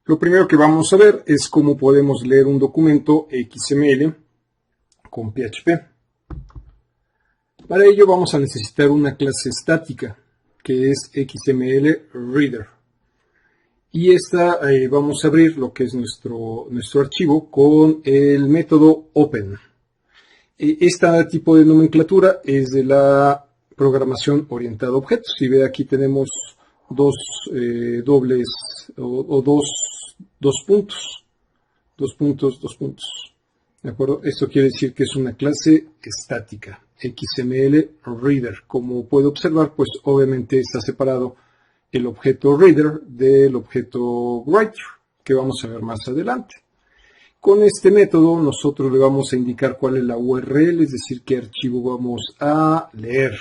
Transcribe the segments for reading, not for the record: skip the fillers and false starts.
Lo primero que vamos a ver es cómo podemos leer un documento XML con PHP. Para ello vamos a necesitar una clase estática que es XML Reader. Y esta vamos a abrir lo que es nuestro archivo con el método Open. Este tipo de nomenclatura es de la programación orientada a objetos. Si ve, aquí tenemos dos puntos. ¿De acuerdo? Esto quiere decir que es una clase estática, XML Reader. Como puede observar, pues obviamente está separado el objeto Reader del objeto Writer, que vamos a ver más adelante. Con este método nosotros le vamos a indicar cuál es la URL, es decir, qué archivo vamos a leer.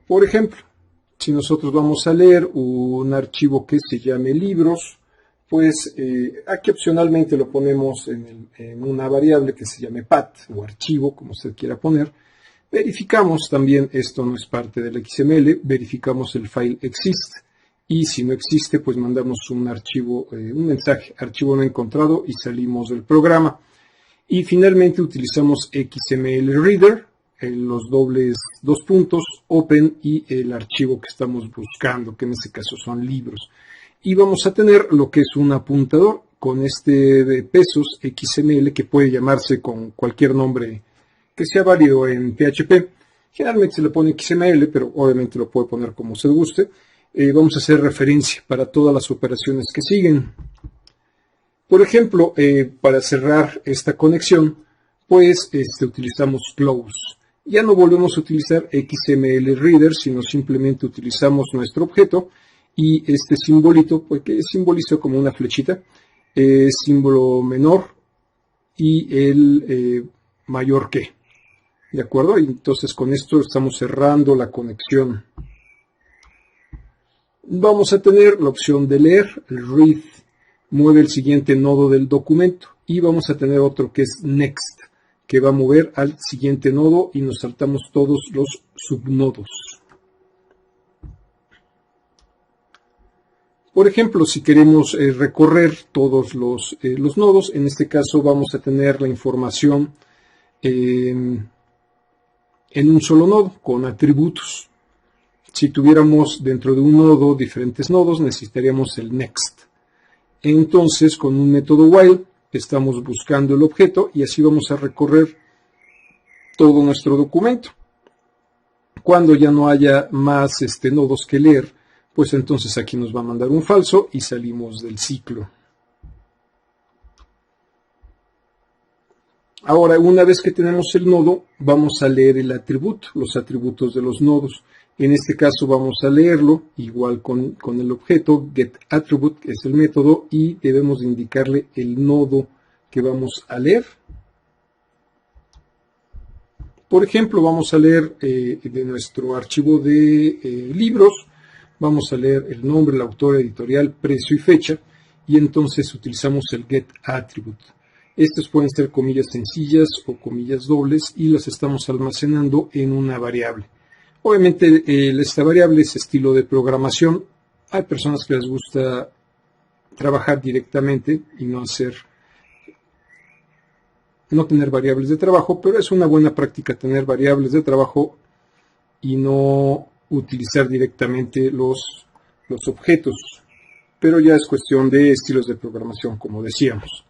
Por ejemplo, si nosotros vamos a leer un archivo que se llame libros, pues aquí opcionalmente lo ponemos en una variable que se llame path o archivo, como usted quiera poner. Verificamos también, esto no es parte del XML, verificamos el file exist. Y si no existe, pues mandamos un archivo, un mensaje, archivo no encontrado, y salimos del programa. Y finalmente utilizamos XML Reader, los dos puntos, Open y el archivo que estamos buscando, que en este caso son libros. Y vamos a tener lo que es un apuntador con este de pesos XML, que puede llamarse con cualquier nombre que sea válido en PHP. Generalmente se le pone XML, pero obviamente lo puede poner como se guste. Vamos a hacer referencia para todas las operaciones que siguen. Por ejemplo, para cerrar esta conexión, pues utilizamos close. Ya no volvemos a utilizar XML Reader, sino simplemente utilizamos nuestro objeto y este simbolito, pues, que simboliza como una flechita, símbolo menor y el mayor que. ¿De acuerdo? Entonces con esto estamos cerrando la conexión. Vamos a tener la opción de leer, el read, mueve el siguiente nodo del documento, y vamos a tener otro que es next, que va a mover al siguiente nodo y nos saltamos todos los subnodos. Por ejemplo, si queremos recorrer todos los nodos, en este caso vamos a tener la información en un solo nodo, con atributos. Si tuviéramos dentro de un nodo diferentes nodos, necesitaríamos el next. Entonces, con un método while, estamos buscando el objeto y así vamos a recorrer todo nuestro documento. Cuando ya no haya más nodos que leer, pues entonces aquí nos va a mandar un falso y salimos del ciclo. Ahora, una vez que tenemos el nodo, vamos a leer el atributo, los atributos de los nodos. En este caso vamos a leerlo, igual con el objeto getAttribute, que es el método, y debemos de indicarle el nodo que vamos a leer. Por ejemplo, vamos a leer de nuestro archivo de libros, vamos a leer el nombre, el autor, editorial, precio y fecha, y entonces utilizamos el getAttribute. Estos pueden ser comillas sencillas o comillas dobles y las estamos almacenando en una variable. Obviamente esta variable es estilo de programación. Hay personas que les gusta trabajar directamente y no tener variables de trabajo, pero es una buena práctica tener variables de trabajo y no utilizar directamente los objetos. Pero ya es cuestión de estilos de programación, como decíamos.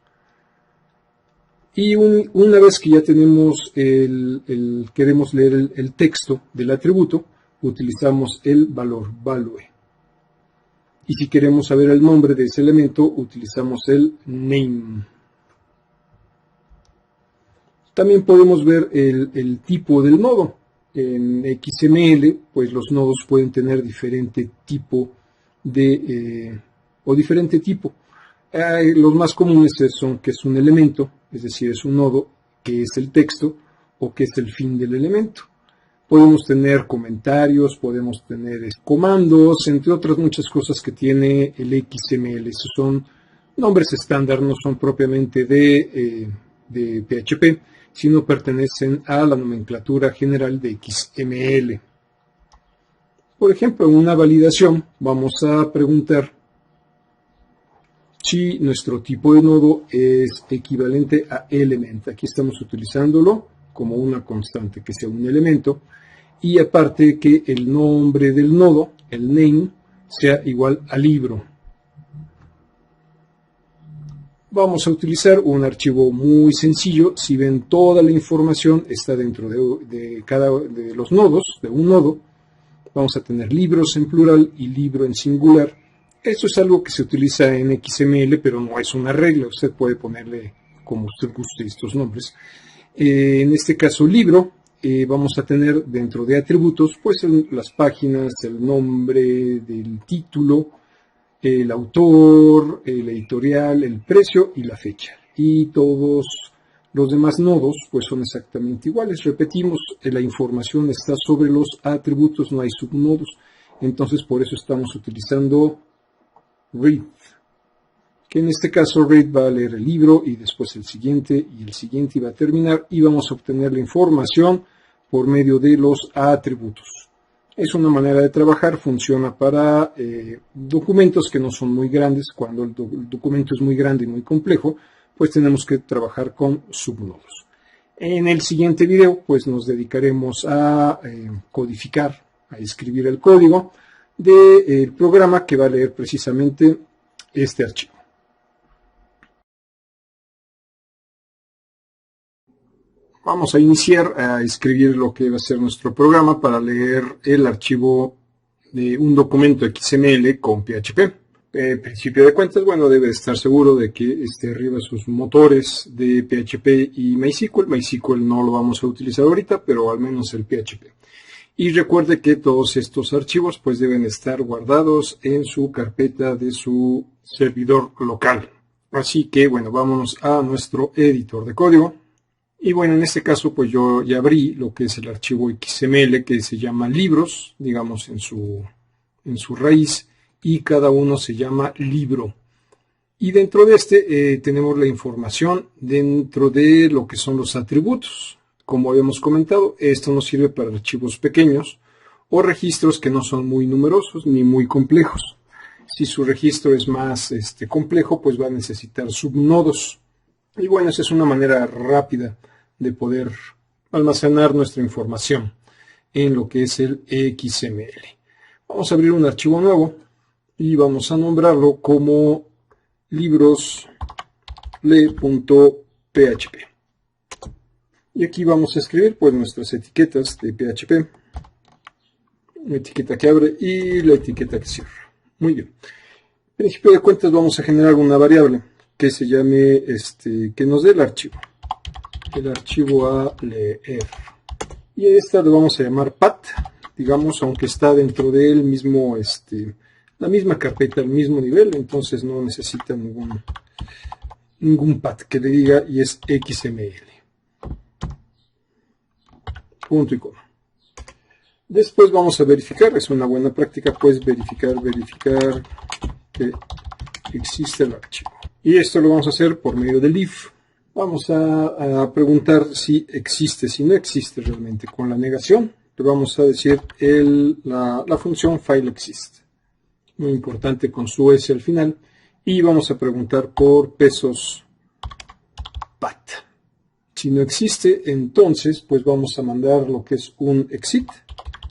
Y una vez que ya tenemos queremos leer el texto del atributo, utilizamos el valor value. Y si queremos saber el nombre de ese elemento, utilizamos el name. También podemos ver el tipo del nodo. En XML, pues los nodos pueden tener diferente tipo diferente tipo. Los más comunes son que es un elemento, es decir, es un nodo, que es el texto o que es el fin del elemento. Podemos tener comentarios, podemos tener comandos, entre otras muchas cosas que tiene el XML. Esos son nombres estándar, no son propiamente de PHP, sino pertenecen a la nomenclatura general de XML. Por ejemplo, en una validación vamos a preguntar si nuestro tipo de nodo es equivalente a element. Aquí estamos utilizándolo como una constante, que sea un elemento, y aparte que el nombre del nodo, el name, sea igual a libro. Vamos a utilizar un archivo muy sencillo. Si ven, toda la información está dentro de cada de los nodos, de un nodo. Vamos a tener libros en plural y libro en singular. Esto es algo que se utiliza en XML, pero no es una regla. Usted puede ponerle como usted guste estos nombres. En este caso, libro, vamos a tener dentro de atributos, pues las páginas, el nombre del título, el autor, el editorial, el precio y la fecha. Y todos los demás nodos pues son exactamente iguales. Repetimos, la información está sobre los atributos, no hay subnodos. Entonces por eso estamos utilizando read, que en este caso read va a leer el libro y después el siguiente y el siguiente, y va a terminar, y vamos a obtener la información por medio de los atributos. Es una manera de trabajar, funciona para documentos que no son muy grandes. Cuando el documento es muy grande y muy complejo, pues tenemos que trabajar con subnodos. En el siguiente video, pues nos dedicaremos a codificar, a escribir el código del programa que va a leer precisamente este archivo. Vamos a iniciar a escribir lo que va a ser nuestro programa para leer el archivo de un documento XML con PHP. Principio de cuentas, bueno, debe estar seguro de que esté arriba sus motores de PHP y MySQL. MySQL no lo vamos a utilizar ahorita, pero al menos el PHP. Y recuerde que todos estos archivos pues deben estar guardados en su carpeta de su servidor local. Así que, bueno, vámonos a nuestro editor de código. Y bueno, en este caso pues yo ya abrí lo que es el archivo XML, que se llama libros, digamos en su raíz, y cada uno se llama libro. Y dentro de este tenemos la información dentro de lo que son los atributos. Como habíamos comentado, esto nos sirve para archivos pequeños o registros que no son muy numerosos ni muy complejos. Si su registro es más complejo, pues va a necesitar subnodos. Y bueno, esa es una manera rápida de poder almacenar nuestra información en lo que es el XML. Vamos a abrir un archivo nuevo y vamos a nombrarlo como librosle.php. Y aquí vamos a escribir pues nuestras etiquetas de PHP. La etiqueta que abre y la etiqueta que cierra. Muy bien. En principio de cuentas vamos a generar una variable que se llame, que nos dé el archivo a leer. Y a esta le vamos a llamar path, digamos, aunque está dentro del mismo, la misma carpeta, el mismo nivel, entonces no necesita ningún path que le diga, y es XML. Punto y coma. Después vamos a verificar, es una buena práctica, pues verificar que existe el archivo. Y esto lo vamos a hacer por medio del if. Vamos a preguntar si existe, si no existe realmente. Con la negación le vamos a decir la función file exist. Muy importante, con su s al final. Y vamos a preguntar por pesos path. Si no existe, entonces pues vamos a mandar lo que es un exit,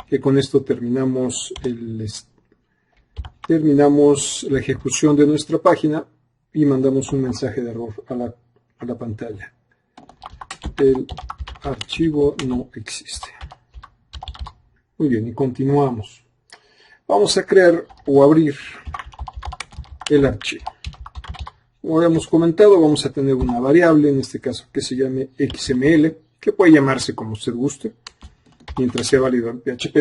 que con esto terminamos la ejecución de nuestra página y mandamos un mensaje de error a la pantalla. El archivo no existe. Muy bien, y continuamos. Vamos a crear o abrir el archivo. Como habíamos comentado, vamos a tener una variable, en este caso que se llame XML, que puede llamarse como usted guste, mientras sea válido en PHP.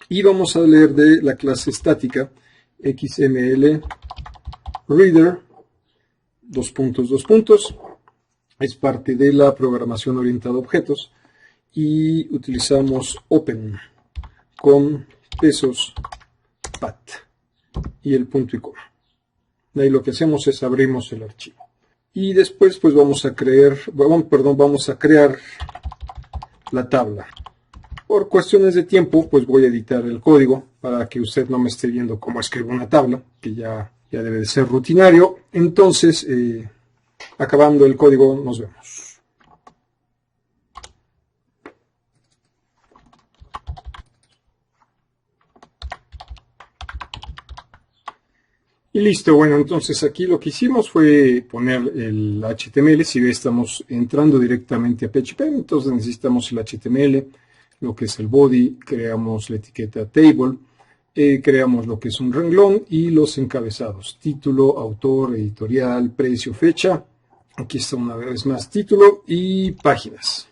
Y vamos a leer de la clase estática XML reader, dos puntos. Es parte de la programación orientada a objetos. Y utilizamos open con pesos path y el punto y coma. De ahí lo que hacemos es abrimos el archivo. Y después pues vamos a crear la tabla. Por cuestiones de tiempo pues voy a editar el código para que usted no me esté viendo cómo escribo una tabla, que ya debe de ser rutinario. Entonces, acabando el código, nos vemos. Y listo, bueno, entonces aquí lo que hicimos fue poner el HTML. Si ve, estamos entrando directamente a PHP, entonces necesitamos el HTML, lo que es el body, creamos la etiqueta table, creamos lo que es un renglón y los encabezados, título, autor, editorial, precio, fecha. Aquí está una vez más título y páginas,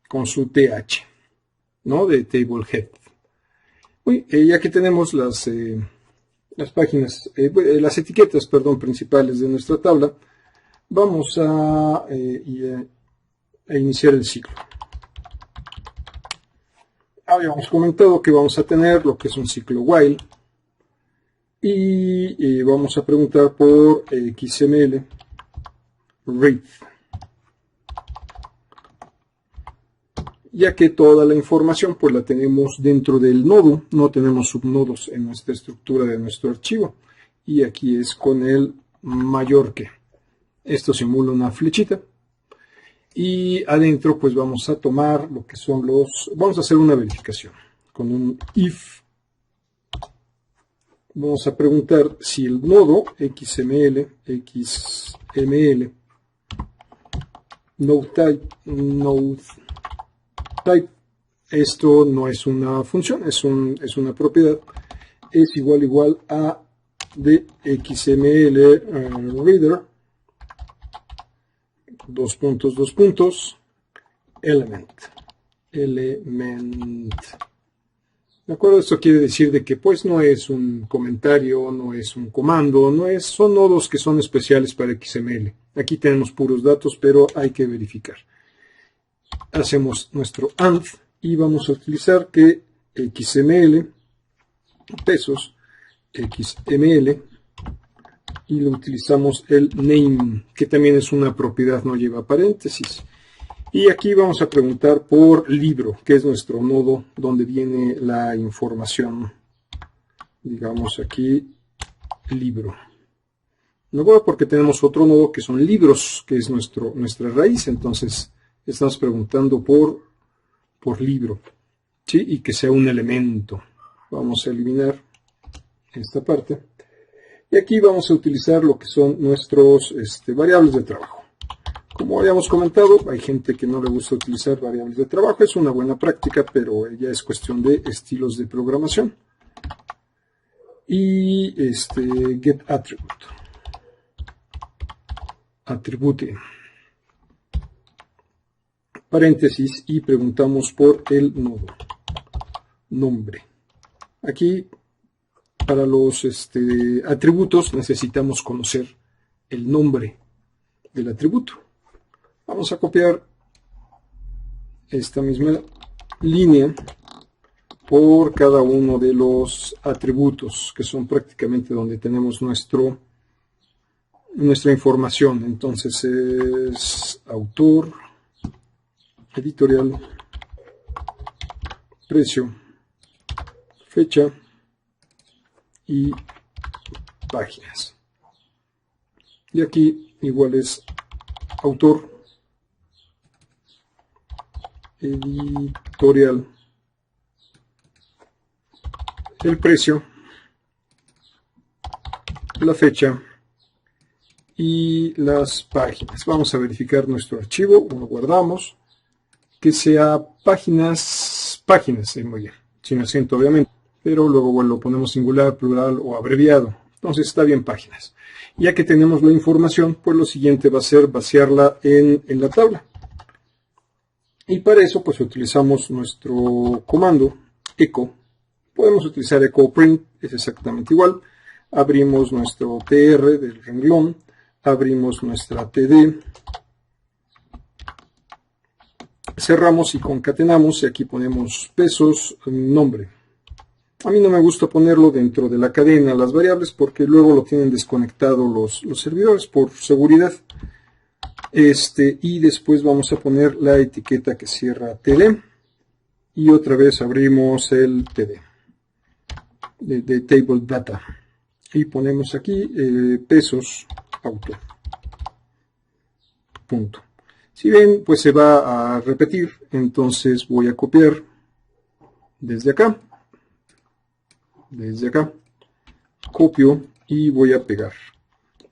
con su TH, ¿no? De table head. Ya que tenemos las páginas, las etiquetas, perdón, principales de nuestra tabla, vamos a iniciar el ciclo. Habíamos comentado que vamos a tener lo que es un ciclo while y vamos a preguntar por XML read, ya que toda la información pues la tenemos dentro del nodo, no tenemos subnodos en nuestra estructura de nuestro archivo, y aquí es con el mayor que. Esto simula una flechita y adentro pues vamos a tomar lo que son vamos a hacer una verificación con un if. Vamos a preguntar si el nodo XML node type, esto no es una función, es una propiedad, es igual a de XML reader, dos puntos, element. ¿De acuerdo? Esto quiere decir de que pues no es un comentario, no es un comando, son nodos que son especiales para XML. Aquí tenemos puros datos, pero hay que verificar. Hacemos nuestro AND y vamos a utilizar que XML pesos XML y lo utilizamos el name, que también es una propiedad, no lleva paréntesis. Y aquí vamos a preguntar por libro, que es nuestro nodo donde viene la información. Digamos aquí libro. No, porque tenemos otro nodo que son libros, que es nuestra raíz. Entonces estamos preguntando por libro, ¿sí? Y que sea un elemento. Vamos a eliminar esta parte. Y aquí vamos a utilizar lo que son nuestros variables de trabajo. Como habíamos comentado, hay gente que no le gusta utilizar variables de trabajo. Es una buena práctica, pero ya es cuestión de estilos de programación. Y get attribute. Attribute. Paréntesis y preguntamos por el nodo. Nombre. Aquí, para los atributos, necesitamos conocer el nombre del atributo. Vamos a copiar esta misma línea por cada uno de los atributos, que son prácticamente donde tenemos nuestra información. Entonces es autor, editorial, precio, fecha y páginas. Y aquí igual es autor, editorial, el precio, la fecha y las páginas. Vamos a verificar nuestro archivo, lo guardamos, que sea páginas, muy bien, sin acento obviamente, pero luego lo ponemos singular, plural o abreviado. Entonces está bien páginas. Ya que tenemos la información, pues lo siguiente va a ser vaciarla en la tabla. Y para eso pues utilizamos nuestro comando echo. Podemos utilizar echo print, es exactamente igual. Abrimos nuestro tr del renglón, abrimos nuestra td, cerramos y concatenamos, y aquí ponemos pesos, nombre. A mí no me gusta ponerlo dentro de la cadena las variables porque luego lo tienen desconectado los servidores por seguridad. Y después vamos a poner la etiqueta que cierra td y otra vez abrimos el td de table data y ponemos aquí pesos autor. Punto. Si ven, pues se va a repetir, entonces voy a copiar desde acá, copio y voy a pegar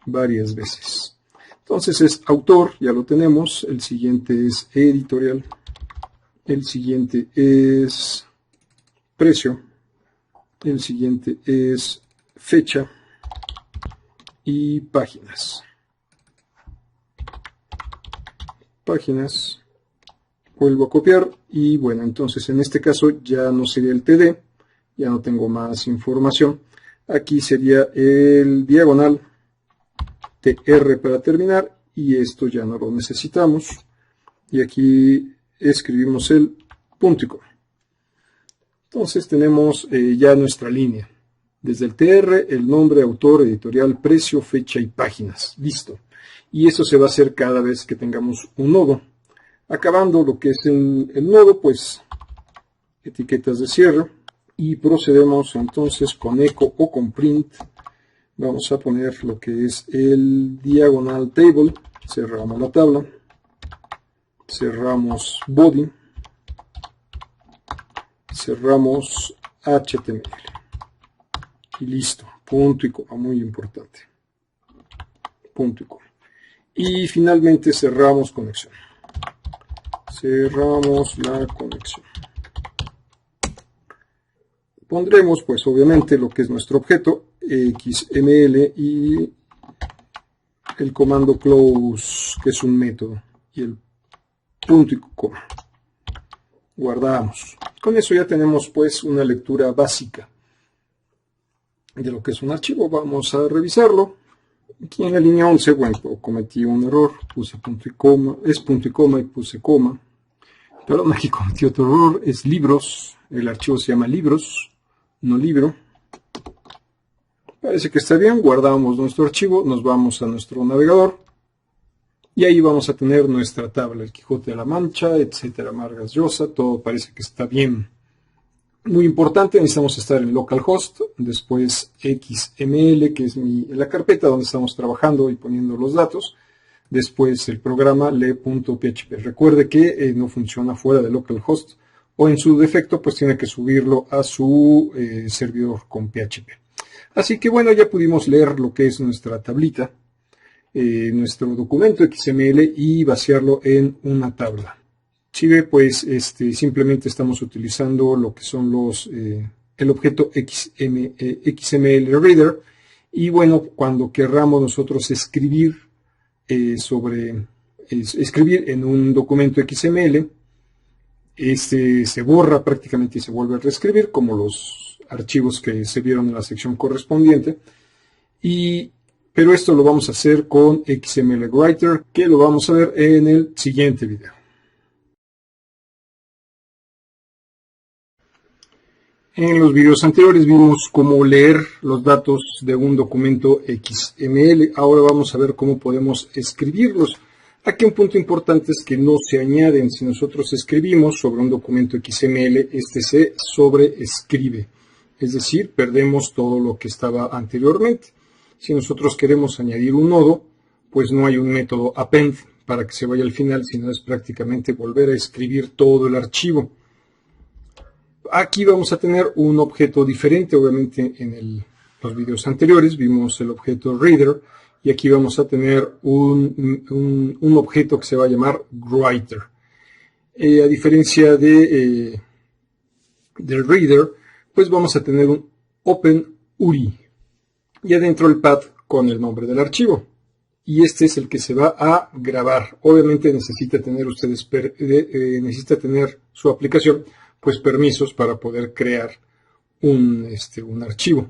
varias veces. Entonces es autor, ya lo tenemos, el siguiente es editorial, el siguiente es precio, el siguiente es fecha y páginas. Vuelvo a copiar y bueno, entonces en este caso ya no sería el TD, ya no tengo más información. Aquí sería el diagonal TR para terminar y esto ya no lo necesitamos. Y aquí escribimos el punto y coma. Entonces tenemos ya nuestra línea. Desde el TR, el nombre, autor, editorial, precio, fecha y páginas. Listo. Y eso se va a hacer cada vez que tengamos un nodo. Acabando lo que es el nodo, pues etiquetas de cierre. Y procedemos entonces con echo o con print. Vamos a poner lo que es el diagonal table. Cerramos la tabla. Cerramos body. Cerramos HTML. Y listo. Punto y coma. Muy importante. Punto y coma. Y finalmente cerramos conexión. Cerramos la conexión. Pondremos pues obviamente lo que es nuestro objeto XML y el comando close, que es un método, y el punto y coma. Guardamos. Con eso ya tenemos pues una lectura básica de lo que es un archivo. Vamos a revisarlo. Aquí en la línea 11, bueno, cometí un error, puse punto y coma, es punto y coma y puse coma. Perdón, aquí cometí otro error, es libros, el archivo se llama libros, no libro. Parece que está bien, guardamos nuestro archivo, nos vamos a nuestro navegador y ahí vamos a tener nuestra tabla, el Quijote de la Mancha, etcétera, Vargas Llosa, todo parece que está bien. Muy importante, necesitamos estar en localhost, después XML, que es la carpeta donde estamos trabajando y poniendo los datos, después el programa le.php. Recuerde que no funciona fuera de localhost o en su defecto pues tiene que subirlo a su servidor con PHP. Así que bueno, ya pudimos leer lo que es nuestra tablita, nuestro documento XML y vaciarlo en una tabla. Si ve, pues simplemente estamos utilizando lo que son el objeto XML Reader y bueno, cuando querramos nosotros escribir escribir en un documento XML, se borra prácticamente y se vuelve a reescribir como los archivos que se vieron en la sección correspondiente, pero esto lo vamos a hacer con XML Writer, que lo vamos a ver en el siguiente video. En los videos anteriores vimos cómo leer los datos de un documento XML. Ahora vamos a ver cómo podemos escribirlos. Aquí un punto importante es que no se añaden. Si nosotros escribimos sobre un documento XML, se sobreescribe. Es decir, perdemos todo lo que estaba anteriormente. Si nosotros queremos añadir un nodo, pues no hay un método append para que se vaya al final, sino es prácticamente volver a escribir todo el archivo. Aquí vamos a tener un objeto diferente, obviamente en los videos anteriores vimos el objeto Reader y aquí vamos a tener un objeto que se va a llamar Writer. A diferencia del Reader, pues vamos a tener un Open URI y adentro el path con el nombre del archivo. Y este es el que se va a grabar. Obviamente necesita tener su aplicación pues permisos para poder crear un archivo.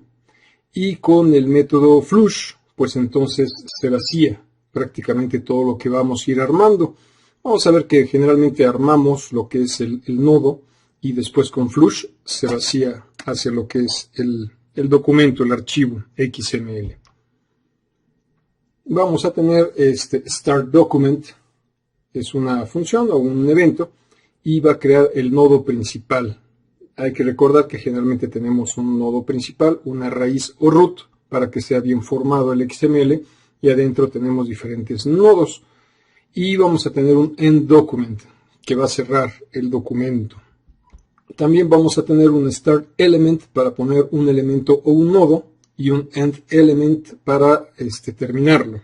Y con el método flush, pues entonces se vacía prácticamente todo lo que vamos a ir armando. Vamos a ver que generalmente armamos lo que es el nodo y después con flush se vacía hacia lo que es el documento, el archivo XML. Vamos a tener start document, es una función o un evento, y va a crear el nodo principal. Hay que recordar que generalmente tenemos un nodo principal, una raíz o root, para que sea bien formado el XML, y adentro tenemos diferentes nodos. Y vamos a tener un end document que va a cerrar el documento. También vamos a tener un start element para poner un elemento o un nodo y un end element para terminarlo.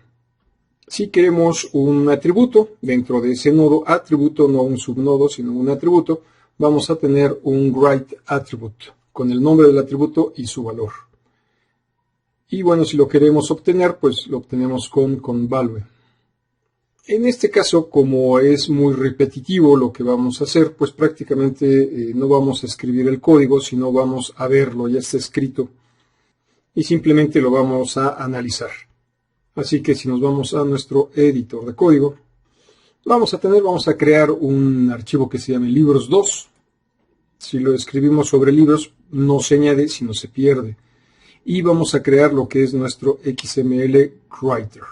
Si queremos un atributo dentro de ese nodo, atributo, no un subnodo, sino un atributo, vamos a tener un write attribute con el nombre del atributo y su valor. Y bueno, si lo queremos obtener, pues lo obtenemos con value. En este caso, como es muy repetitivo lo que vamos a hacer, pues prácticamente no vamos a escribir el código, sino vamos a verlo, ya está escrito, y simplemente lo vamos a analizar. Así que si nos vamos a nuestro editor de código, vamos a crear un archivo que se llame libros2. Si lo escribimos sobre libros, no se añade, sino se pierde. Y vamos a crear lo que es nuestro XML Writer.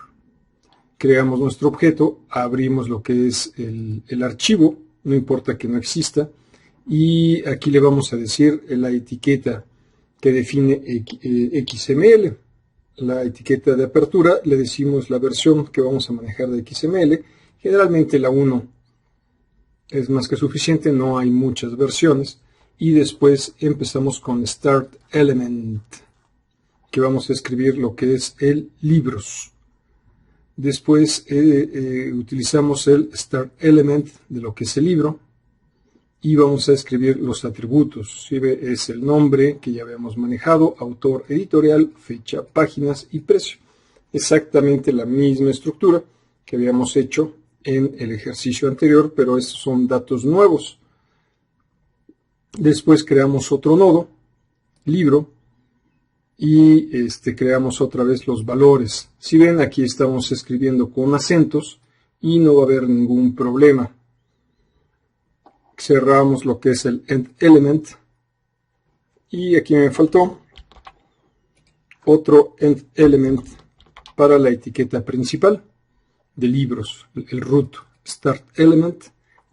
Creamos nuestro objeto, abrimos lo que es el archivo, no importa que no exista, y aquí le vamos a decir la etiqueta que define XML. La etiqueta de apertura le decimos la versión que vamos a manejar de XML, generalmente la 1 es más que suficiente, no hay muchas versiones, y después empezamos con Start Element, que vamos a escribir lo que es el libros. Después utilizamos el Start Element de lo que es el libro y vamos a escribir los atributos. ¿Sí? Es el nombre que ya habíamos manejado, autor, editorial, fecha, páginas y precio. Exactamente la misma estructura que habíamos hecho en el ejercicio anterior, pero estos son datos nuevos. Después creamos otro nodo, libro, y creamos otra vez los valores. Si ven, aquí estamos escribiendo con acentos y no va a haber ningún problema. Cerramos lo que es el end element y aquí me faltó otro end element para la etiqueta principal de libros, el root start element,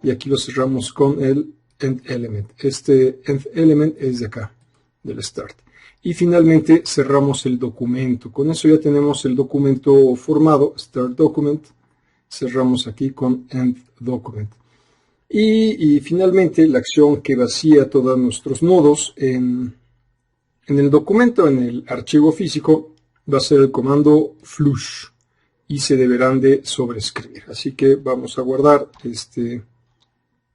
y aquí lo cerramos con el end element. Este end element es de acá, del start. Y finalmente cerramos el documento. Con eso ya tenemos el documento formado, Start Document. Cerramos aquí con End Document. Y finalmente la acción que vacía todos nuestros nodos en el documento, en el archivo físico, va a ser el comando flush y se deberán de sobreescribir. Así que vamos a guardar este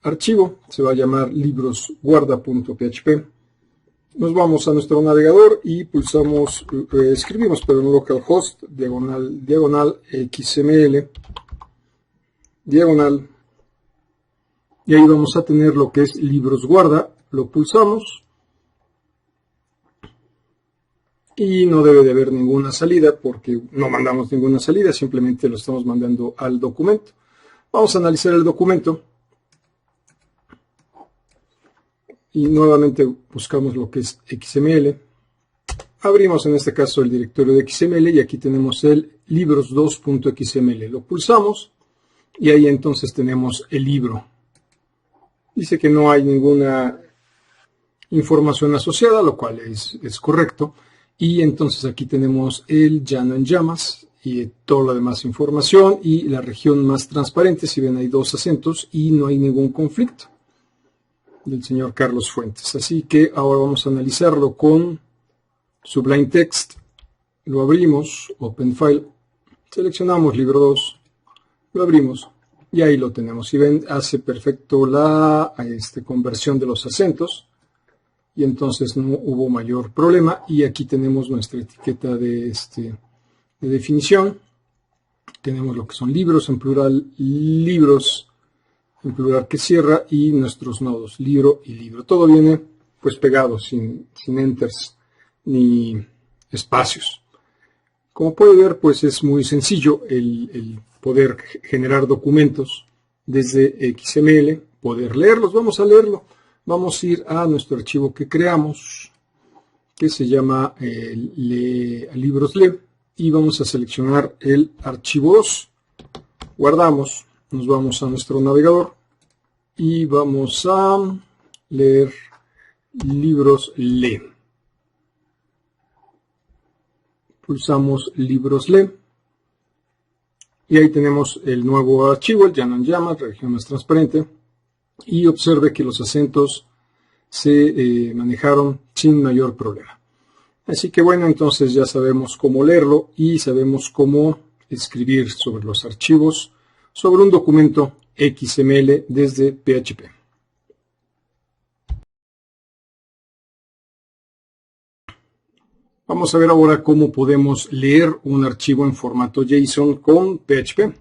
archivo. Se va a llamar librosguarda.php. Nos vamos a nuestro navegador y pulsamos, escribimos, pero en localhost, diagonal XML, diagonal, y ahí vamos a tener lo que es libros guarda, lo pulsamos, y no debe de haber ninguna salida, porque no mandamos ninguna salida, simplemente lo estamos mandando al documento. Vamos a analizar el documento. Y nuevamente buscamos lo que es XML. Abrimos en este caso el directorio de XML y aquí tenemos el libros2.xml. Lo pulsamos y ahí entonces tenemos el libro. Dice que no hay ninguna información asociada, lo cual es correcto. Y entonces aquí tenemos el llano en llamas y toda la demás información y la región más transparente. Si ven, hay dos acentos y no hay ningún conflicto, del señor Carlos Fuentes. Así que ahora vamos a analizarlo con Sublime Text. Lo abrimos, Open File, seleccionamos libro 2, lo abrimos y ahí lo tenemos. Si ven, hace perfecto la conversión de los acentos y entonces no hubo mayor problema. Y aquí tenemos nuestra etiqueta de definición. Tenemos lo que son libros en plural, libros en plural que cierra y nuestros nodos, libro y libro. Todo viene pues pegado, sin enters ni espacios. Como puede ver, pues es muy sencillo el poder generar documentos desde XML, poder leerlos. Vamos a leerlo. Vamos a ir a nuestro archivo que creamos, que se llama libroslib, y vamos a seleccionar el archivo 2. Guardamos. Nos vamos a nuestro navegador y vamos a leer libroslib. Pulsamos libroslib Y ahí tenemos el nuevo archivo, el llano en llama, región más transparente. Y observe que los acentos se manejaron sin mayor problema. Así que bueno, entonces ya sabemos cómo leerlo y sabemos cómo escribir sobre los archivos, sobre un documento XML desde PHP. Vamos a ver ahora cómo podemos leer un archivo en formato JSON con PHP.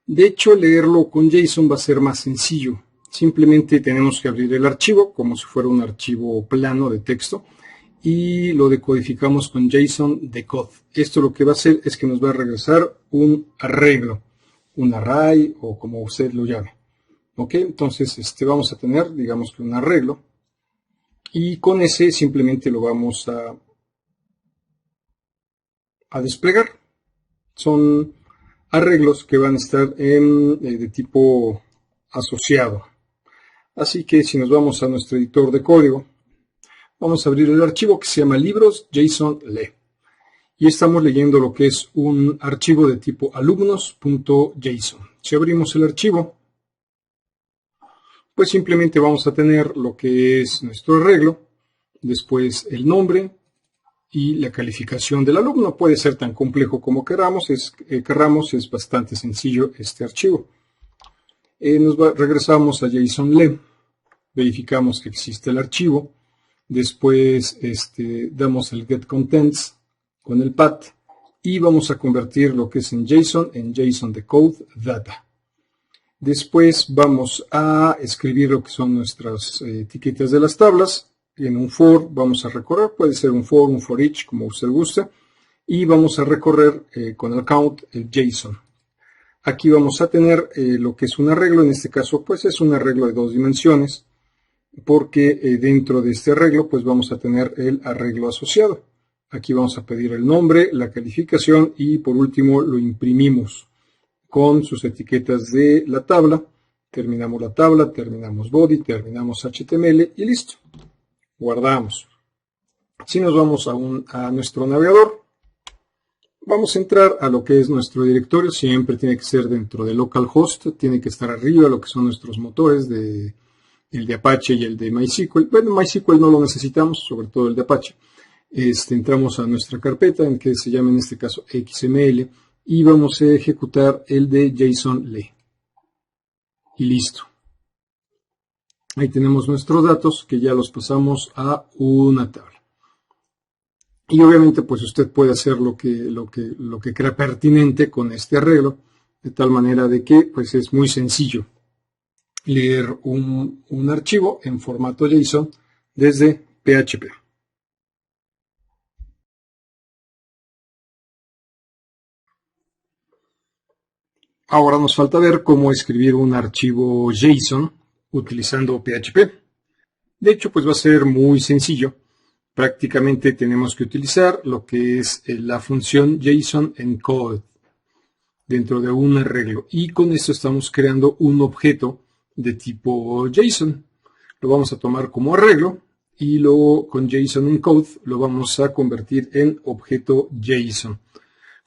De hecho, leerlo con JSON va a ser más sencillo. Simplemente tenemos que abrir el archivo como si fuera un archivo plano de texto y lo decodificamos con JSON decode. Esto lo que va a hacer es que nos va a regresar un arreglo, un array o como usted lo llame. ¿Ok? Entonces vamos a tener, digamos que un arreglo y con ese simplemente lo vamos a desplegar. Son arreglos que van a estar de tipo asociado. Así que si nos vamos a nuestro editor de código, vamos a abrir el archivo que se llama libros.json.le. Y estamos leyendo lo que es un archivo de tipo alumnos.json. Si abrimos el archivo, pues simplemente vamos a tener lo que es nuestro arreglo, después el nombre y la calificación del alumno. Puede ser tan complejo como queramos, es bastante sencillo este archivo. Regresamos a JSON.le, verificamos que existe el archivo, después damos el getContents con el path y vamos a convertir lo que es en JSON decode data. Después vamos a escribir lo que son nuestras etiquetas de las tablas. En un for vamos a recorrer, puede ser un for each, como usted guste, y vamos a recorrer con el count el JSON. Aquí vamos a tener lo que es un arreglo, en este caso pues es un arreglo de 2 dimensiones, porque dentro de este arreglo pues vamos a tener el arreglo asociado. Aquí vamos a pedir el nombre, la calificación y por último lo imprimimos con sus etiquetas de la tabla. Terminamos la tabla, terminamos body, terminamos HTML y listo. Guardamos. Si nos vamos a nuestro navegador, vamos a entrar a lo que es nuestro directorio. Siempre tiene que ser dentro de localhost, tiene que estar arriba lo que son nuestros motores, el de Apache y el de MySQL. Bueno, MySQL no lo necesitamos, sobre todo el de Apache. Entramos a nuestra carpeta, en que se llama en este caso XML, y vamos a ejecutar el de JSON.le. Y listo. Ahí tenemos nuestros datos que ya los pasamos a una tabla. Y obviamente pues usted puede hacer lo que crea pertinente con este arreglo, de tal manera de que pues es muy sencillo leer un archivo en formato JSON desde PHP. Ahora nos falta ver cómo escribir un archivo JSON utilizando PHP. De hecho, pues va a ser muy sencillo. Prácticamente tenemos que utilizar lo que es la función JSON encode dentro de un arreglo. Y con esto estamos creando un objeto de tipo JSON. Lo vamos a tomar como arreglo y luego con JSON encode lo vamos a convertir en objeto JSON.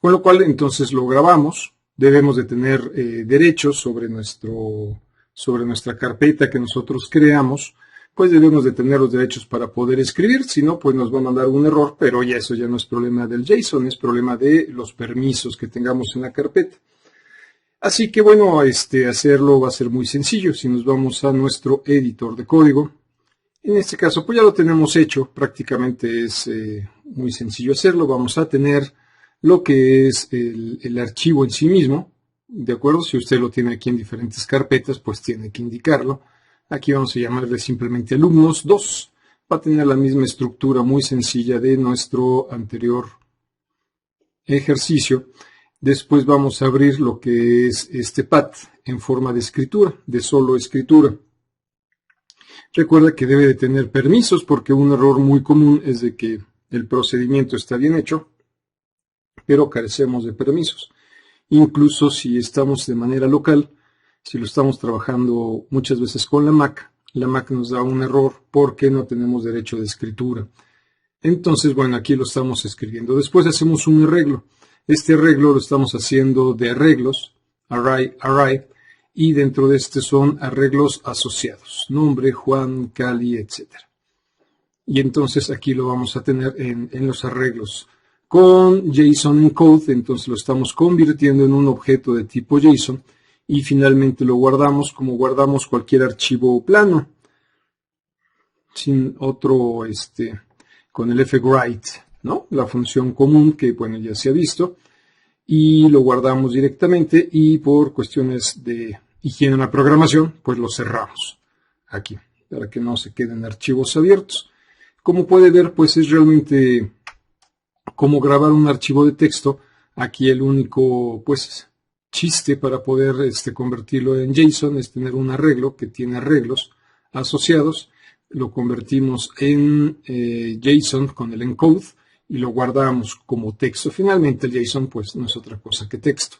Con lo cual entonces lo grabamos. Debemos de tener derechos sobre nuestra carpeta que nosotros creamos, pues debemos de tener los derechos para poder escribir, si no, pues nos va a mandar un error, pero ya eso ya no es problema del JSON, es problema de los permisos que tengamos en la carpeta. Así que bueno, hacerlo va a ser muy sencillo. Si nos vamos a nuestro editor de código, en este caso pues ya lo tenemos hecho, prácticamente es muy sencillo hacerlo. Vamos a tener lo que es el archivo en sí mismo, ¿de acuerdo? Si usted lo tiene aquí en diferentes carpetas, pues tiene que indicarlo. Aquí vamos a llamarle simplemente alumnos 2. Va a tener la misma estructura muy sencilla de nuestro anterior ejercicio. Después vamos a abrir lo que es este path en forma de escritura, de solo escritura. Recuerda que debe de tener permisos porque un error muy común es de que el procedimiento está bien hecho, pero carecemos de permisos. Incluso si estamos de manera local, si lo estamos trabajando muchas veces con la Mac nos da un error porque no tenemos derecho de escritura. Entonces, bueno, aquí lo estamos escribiendo. Después hacemos un arreglo. Este arreglo lo estamos haciendo de arreglos, array, y dentro de este son arreglos asociados, nombre, Juan, Cali, etc. Y entonces aquí lo vamos a tener en los arreglos. Con JSON encode, entonces lo estamos convirtiendo en un objeto de tipo JSON y finalmente lo guardamos como guardamos cualquier archivo plano, sin otro, con el fwrite, ¿no? La función común que, bueno, ya se ha visto, y lo guardamos directamente y por cuestiones de higiene en la programación, pues lo cerramos aquí, para que no se queden archivos abiertos. Como puede ver, pues es realmente como grabar un archivo de texto. Aquí el único, pues, chiste para poder convertirlo en JSON es tener un arreglo que tiene arreglos asociados. Lo convertimos en JSON con el encode y lo guardamos como texto. Finalmente el JSON pues no es otra cosa que texto.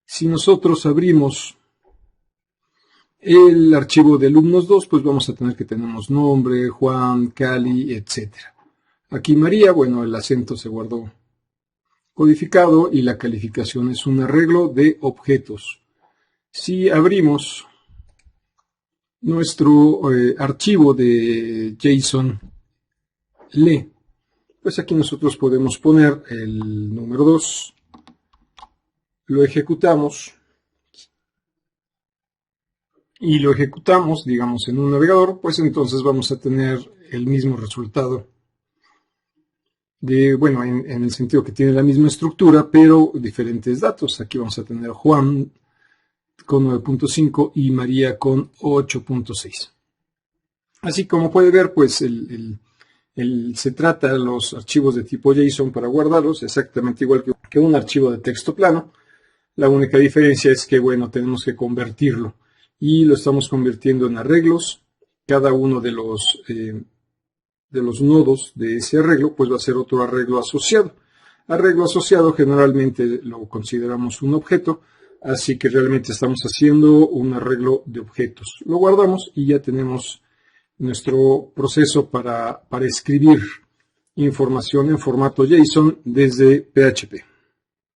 Si nosotros abrimos el archivo de alumnos2, pues vamos a tener que tenemos nombre, Juan, Cali, etc. Aquí María, bueno, el acento se guardó codificado y la calificación es un arreglo de objetos. Si abrimos nuestro archivo de JSON le, pues aquí nosotros podemos poner el número 2, lo ejecutamos y lo ejecutamos, digamos, en un navegador, pues entonces vamos a tener el mismo resultado. Bueno, en el sentido que tiene la misma estructura, pero diferentes datos. Aquí vamos a tener Juan con 9.5 y María con 8.6. Así como puede ver, pues se trata de los archivos de tipo JSON para guardarlos, exactamente igual que un archivo de texto plano. La única diferencia es que, bueno, tenemos que convertirlo y lo estamos convirtiendo en arreglos. Cada uno de los nodos de ese arreglo, pues va a ser otro arreglo asociado. Arreglo asociado generalmente lo consideramos un objeto, así que realmente estamos haciendo un arreglo de objetos. Lo guardamos y ya tenemos nuestro proceso para escribir información en formato JSON desde PHP.